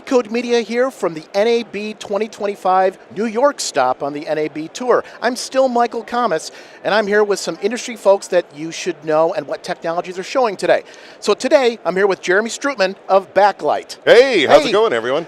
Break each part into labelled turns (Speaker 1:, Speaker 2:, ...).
Speaker 1: Code Media here from the NAB 2025 New York stop on the NAB tour. I'm still Michael Kamas, and I'm here with some industry folks that you should know and what technologies are showing today. So today, I'm here with Jeremy Strootman of Backlight.
Speaker 2: Hey, how's it going, everyone?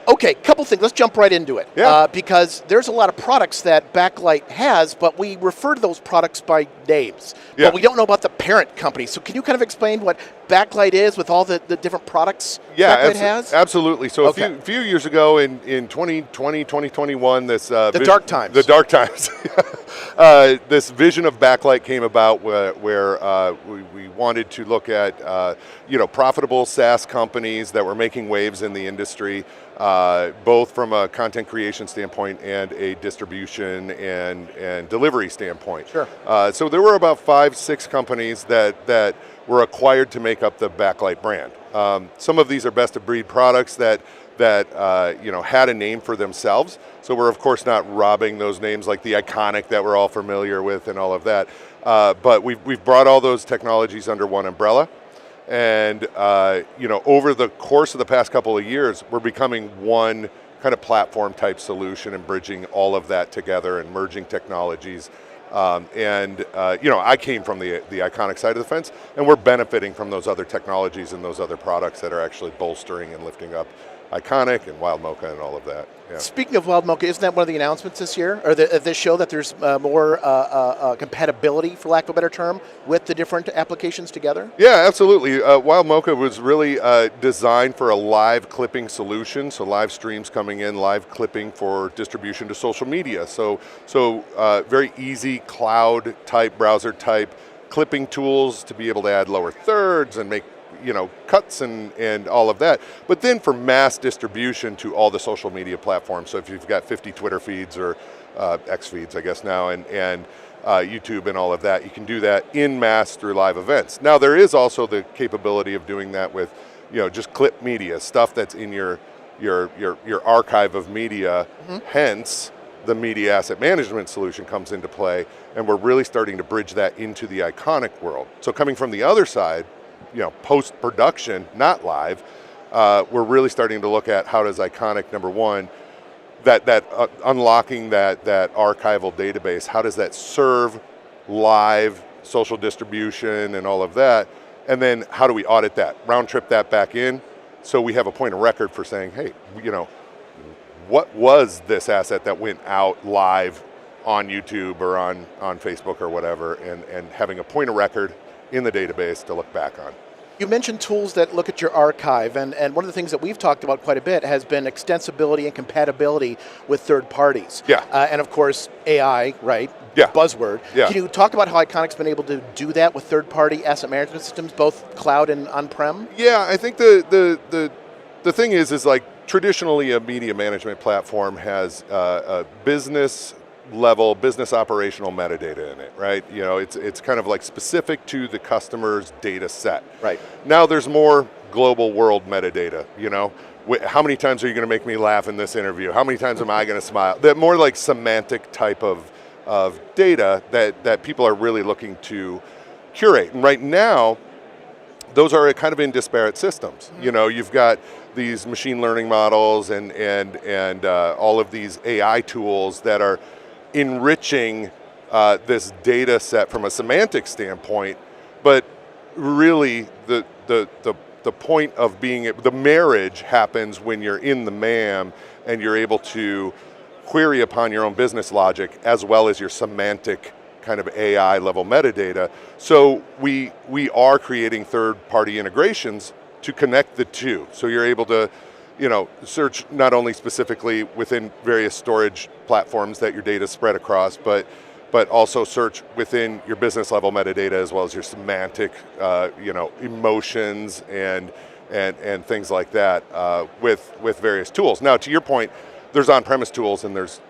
Speaker 1: Okay, couple things. Let's jump right into it.
Speaker 2: Yeah.
Speaker 1: Because there's a lot of products that Backlight has, but we refer to those products by names.
Speaker 2: Yeah.
Speaker 1: But we don't know about the parent company. So can you kind of explain what Backlight is with all the different products Backlight has?
Speaker 2: Absolutely. So a few years ago in 2020, 2021, this...
Speaker 1: the dark times.
Speaker 2: The dark times. This vision of Backlight came about where we wanted to look at profitable SaaS companies that were making waves in the industry, both from a content creation standpoint and a distribution and delivery standpoint.
Speaker 1: Sure.
Speaker 2: So there were about 5-6 companies that were acquired to make up the Backlight brand. Some of these are best of breed products that had a name for themselves. So we're of course not robbing those names like the Iconik that we're all familiar with and all of that. But we've brought all those technologies under one umbrella. And over the course of the past couple of years, we're becoming one kind of platform type solution and bridging all of that together and merging technologies. I came from the Iconik side of the fence, and we're benefiting from those other technologies and those other products that are actually bolstering and lifting up Iconik and Wild Mocha and all of that. Yeah.
Speaker 1: Speaking of Wild Mocha, isn't that one of the announcements this year, or this show, that there's more compatibility, for lack of a better term, with the different applications together?
Speaker 2: Yeah, absolutely. Wild Mocha was really designed for a live clipping solution, so live streams coming in, live clipping for distribution to social media. So very easy cloud type, browser type clipping tools to be able to add lower thirds and make cuts and all of that. But then for mass distribution to all the social media platforms. So if you've got 50 Twitter feeds or X feeds, I guess now, and YouTube and all of that, you can do that in mass through live events. Now there is also the capability of doing that with, just clip media, stuff that's in your archive of media. Mm-hmm. Hence, the media asset management solution comes into play, and we're really starting to bridge that into the Iconik world. So coming from the other side, post-production, not live, we're really starting to look at how does Iconik, number one, that unlocking that archival database, how does that serve live social distribution and all of that, and then how do we audit that, round trip that back in, so we have a point of record for saying, hey, what was this asset that went out live on YouTube or on Facebook or whatever, and having a point of record in the database to look back on.
Speaker 1: You mentioned tools that look at your archive, and one of the things that we've talked about quite a bit has been extensibility and compatibility with third parties.
Speaker 2: Yeah.
Speaker 1: And of course, AI, right?
Speaker 2: Yeah.
Speaker 1: Buzzword. Yeah. Can you talk about how Iconik's been able to do that with third-party asset management systems, both cloud and on-prem?
Speaker 2: Yeah, I think the thing is like traditionally a media management platform has a business level, business operational metadata in it, right? It's kind of like specific to the customer's data set.
Speaker 1: Right.
Speaker 2: Now there's more global world metadata, how many times are you going to make me laugh in this interview? How many times am I going to smile? That more like semantic type of data that people are really looking to curate. And right now, those are kind of in disparate systems. Mm-hmm. You've got these machine learning models and all of these AI tools that are enriching this data set from a semantic standpoint, but really the point of the marriage happens when you're in the MAM and you're able to query upon your own business logic as well as your semantic kind of AI level metadata. So we are creating third-party integrations to connect the two. So you're able to search not only specifically within various storage platforms that your data is spread across, but also search within your business level metadata as well as your semantic, emotions and things like that with various tools. Now, to your point, there's on-premise tools and there's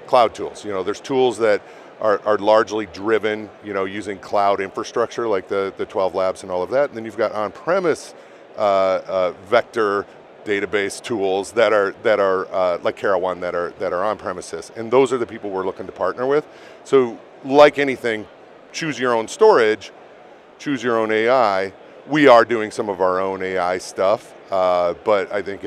Speaker 2: cloud tools. There's tools that are largely driven, using cloud infrastructure like the 12 labs and all of that. And then you've got on-premise vector database tools that are like Kara1 that are on premises, and those are the people we're looking to partner with. So like anything, choose your own storage, choose your own AI. we are doing some of our own AI stuff, but I think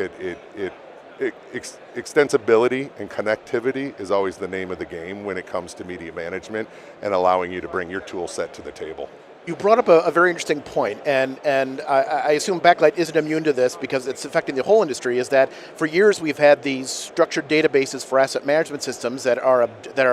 Speaker 2: extensibility and connectivity is always the name of the game when it comes to media management and allowing you to bring your tool set to the table.
Speaker 1: You brought up a very interesting point, and I assume Backlight isn't immune to this because it's affecting the whole industry, is that for years we've had these structured databases for asset management systems that are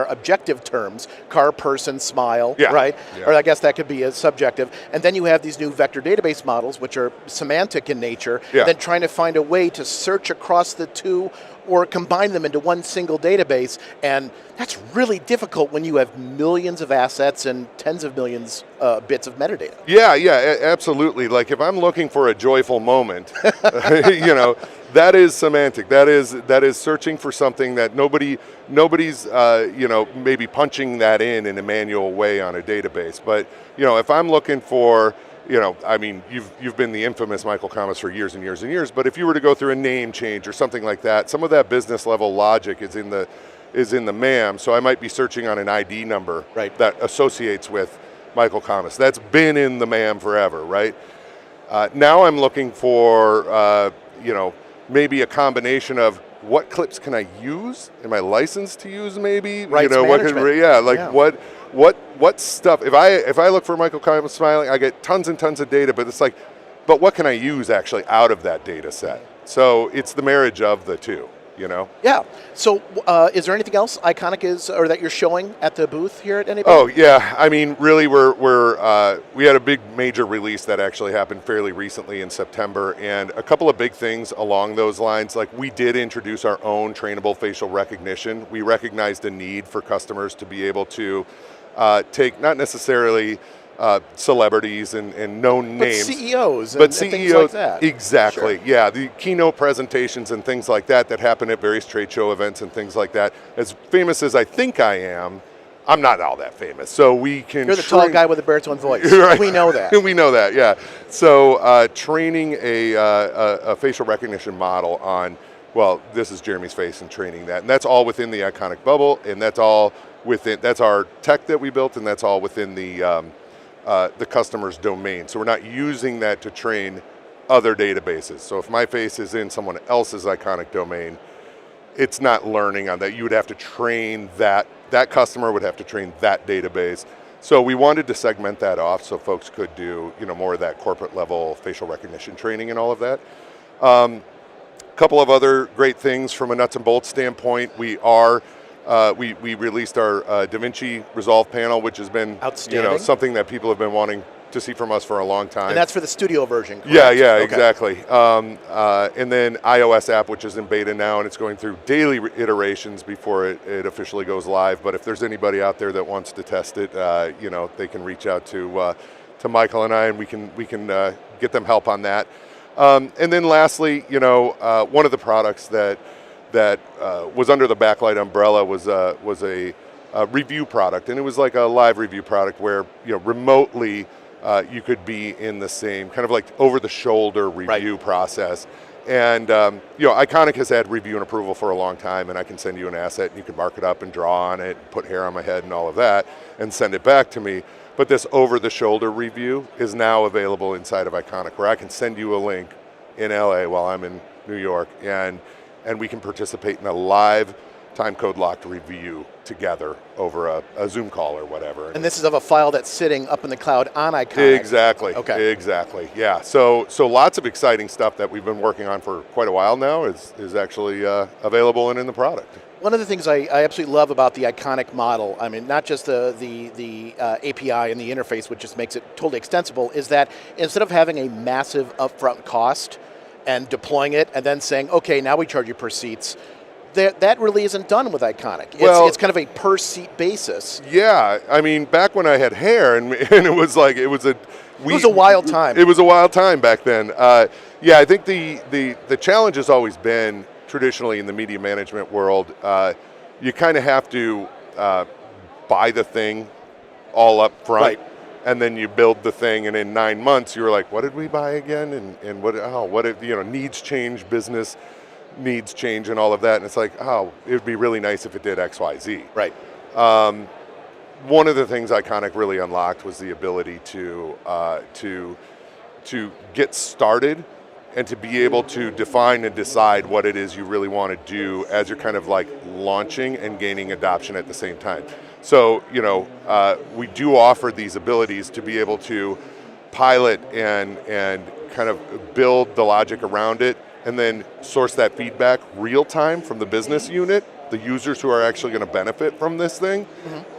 Speaker 1: objective terms, car, person, smile, right? Yeah. Or I guess that could be a subjective. And then you have these new vector database models, which are semantic in nature, then trying to find a way to search across the two or combine them into one single database, and that's really difficult when you have millions of assets and tens of millions bits of metadata.
Speaker 2: Yeah, absolutely. Like if I'm looking for a joyful moment, that is semantic. That is searching for something that nobody's maybe punching that in a manual way on a database. But if I'm looking for you've been the infamous Michael Kamas for years and years and years, but if you were to go through a name change or something like that, some of that business level logic is in the MAM, so I might be searching on an ID number that associates with Michael Kamas. That's been in the MAM forever, right? Now I'm looking for, maybe a combination of what clips can I use? Am I licensed to use maybe?
Speaker 1: Rights
Speaker 2: management. What stuff, if I look for Michael Kamas smiling, I get tons and tons of data, but it's like, but what can I use actually out of that data set? So it's the marriage of the two,
Speaker 1: Yeah. So is there anything else Iconik or that you're showing at the booth here at NAB?
Speaker 2: Oh yeah, I mean really we had a big major release that actually happened fairly recently in September, and a couple of big things along those lines. Like we did introduce our own trainable facial recognition. We recognized a need for customers to be able to take not necessarily celebrities and known names,
Speaker 1: CEOs,
Speaker 2: but
Speaker 1: CEOs,
Speaker 2: things like that. Exactly. Sure. Yeah, the keynote presentations and things like that happen at various trade show events and things like that. As famous as I think I am, I'm not all that famous. So we can.
Speaker 1: You're the tall guy with the baritone voice.
Speaker 2: Right.
Speaker 1: We know that.
Speaker 2: We know that. Yeah. So training a facial recognition model on. Well, this is Jeremy's face and training that, and that's all within the Iconik bubble, and that's all within. That's our tech that we built, and that's all within the customer's domain. So we're not using that to train other databases. So if my face is in someone else's Iconik domain, it's not learning on that. You would have to train that customer would have to train that database. So we wanted to segment that off so folks could do more of that corporate level facial recognition training and all of that. Couple of other great things from a nuts and bolts standpoint. We released our DaVinci Resolve panel, which has been something that people have been wanting to see from us for a long time.
Speaker 1: And that's for the studio version, correct?
Speaker 2: Yeah, okay. Exactly. And then iOS app, which is in beta now, and it's going through daily iterations before it officially goes live. But if there's anybody out there that wants to test it, they can reach out to Michael and I, and we can get them help on that. And then lastly, one of the products that was under the Backlight umbrella was a review product, and it was like a live review product where remotely you could be in the same kind of like over-the-shoulder review process. And Iconik has had review and approval for a long time, and I can send you an asset, and you can mark it up and draw on it, put hair on my head and all of that, and send it back to me. But this over-the-shoulder review is now available inside of Iconik, where I can send you a link in LA while I'm in New York, and we can participate in a live time code locked review together over a Zoom call or whatever.
Speaker 1: And this is of a file that's sitting up in the cloud on Iconik.
Speaker 2: Exactly.
Speaker 1: Okay.
Speaker 2: Exactly. Yeah. So lots of exciting stuff that we've been working on for quite a while now is actually available and in the product.
Speaker 1: One of the things I absolutely love about the Iconik model, I mean, not just the API and the interface, which just makes it totally extensible, is that instead of having a massive upfront cost and deploying it and then saying, okay, now we charge you per seats, that really isn't done with Iconik. It's kind of a per seat basis.
Speaker 2: Yeah, I mean, back when I had hair and it was like, it was a
Speaker 1: wild time.
Speaker 2: It was a wild time back then. Yeah, I think the challenge has always been, traditionally in the media management world, you kind of have to buy the thing all up front, right, and then you build the thing, and in 9 months you're like, what did we buy again? And what if, needs change, business needs change and all of that, and it's like, oh, it would be really nice if it did X, Y, Z.
Speaker 1: Right.
Speaker 2: One of the things Iconik really unlocked was the ability to to get started and to be able to define and decide what it is you really want to do as you're kind of like launching and gaining adoption at the same time. So, we do offer these abilities to be able to pilot and kind of build the logic around it, and then source that feedback real time from the business unit, the users who are actually going to benefit from this thing,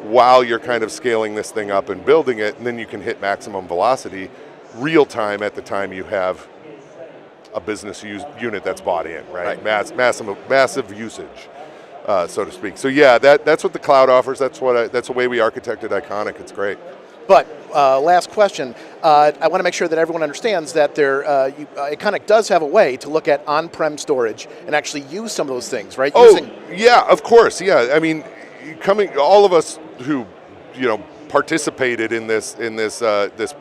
Speaker 2: while you're kind of scaling this thing up and building it, and then you can hit maximum velocity real time at the time you have a business unit that's bought in, right? Massive usage, so to speak. So yeah, that's what the cloud offers. That's the way we architected Iconik. It's great.
Speaker 1: But last question, I want to make sure that everyone understands that Iconik does have a way to look at on-prem storage and actually use some of those things, right?
Speaker 2: Yeah, of course. Yeah, I mean, all of us who, participated in this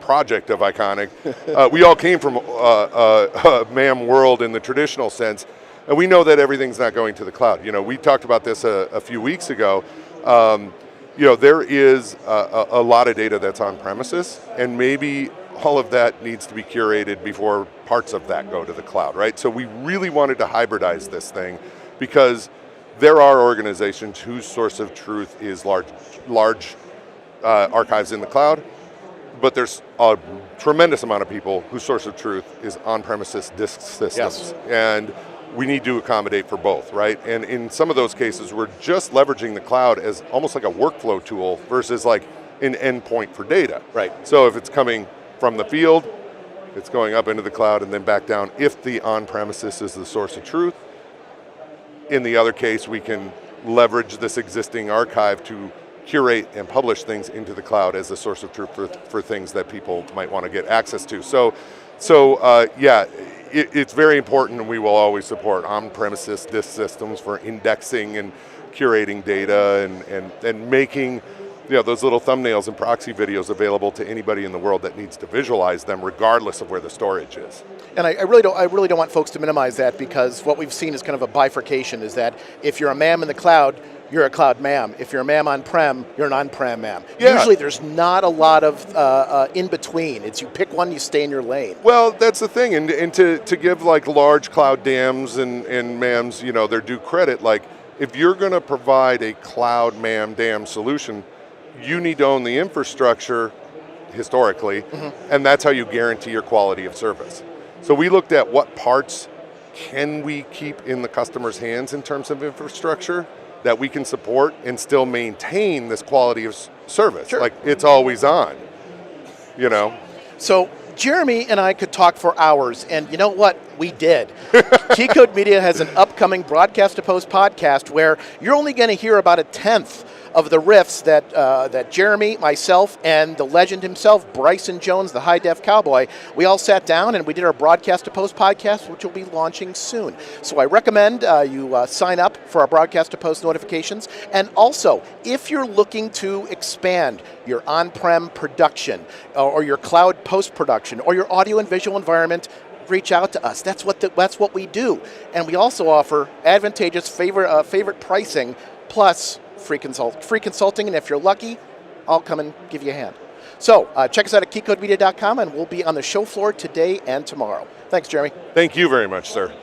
Speaker 2: project of Iconik, we all came from a MAM world in the traditional sense, and we know that everything's not going to the cloud. We talked about this a few weeks ago. There is a lot of data that's on premises, and maybe all of that needs to be curated before parts of that go to the cloud, right? So we really wanted to hybridize this thing, because there are organizations whose source of truth is large archives in the cloud, but there's a tremendous amount of people whose source of truth is on-premises disk systems.
Speaker 1: Yes.
Speaker 2: And we need to accommodate for both, right? And in some of those cases, we're just leveraging the cloud as almost like a workflow tool versus like an endpoint for data.
Speaker 1: Right.
Speaker 2: So if it's coming from the field, it's going up into the cloud and then back down if the on-premises is the source of truth. In the other case, we can leverage this existing archive to curate and publish things into the cloud as a source of truth for things that people might want to get access to. So it's very important, and we will always support on-premises disk systems for indexing and curating data and making those little thumbnails and proxy videos available to anybody in the world that needs to visualize them, regardless of where the storage is.
Speaker 1: And I really don't want folks to minimize that, because what we've seen is kind of a bifurcation, is that if you're a MAM in the cloud, you're a cloud MAM. If you're a MAM on-prem, you're an on-prem MAM.
Speaker 2: Yeah.
Speaker 1: Usually there's not a lot of in-between. It's you pick one, you stay in your lane.
Speaker 2: Well, that's the thing, and to give like large cloud DAMs and MAMs, their due credit, like if you're going to provide a cloud MAM DAM solution, you need to own the infrastructure historically, and that's how you guarantee your quality of service. So we looked at what parts can we keep in the customer's hands in terms of infrastructure that we can support and still maintain this quality of service.
Speaker 1: Sure.
Speaker 2: Like it's always on,
Speaker 1: So Jeremy and I could talk for hours, and you know what? We did. Keycode Media has an upcoming Broadcast to Post podcast where you're only going to hear about a tenth of the riffs that Jeremy, myself, and the legend himself, Bryson Jones, the high-def cowboy, we all sat down and we did our Broadcast to Post podcast, which will be launching soon. So I recommend you sign up for our Broadcast to Post notifications. And also, if you're looking to expand your on-prem production or your cloud post-production or your audio and visual environment, reach out to us. That's what we do. And we also offer advantageous favorite pricing plus free consulting, and if you're lucky, I'll come and give you a hand. So check us out at keycodemedia.com, and we'll be on the show floor today and tomorrow. Thanks, Jeremy.
Speaker 2: Thank you very much, sir.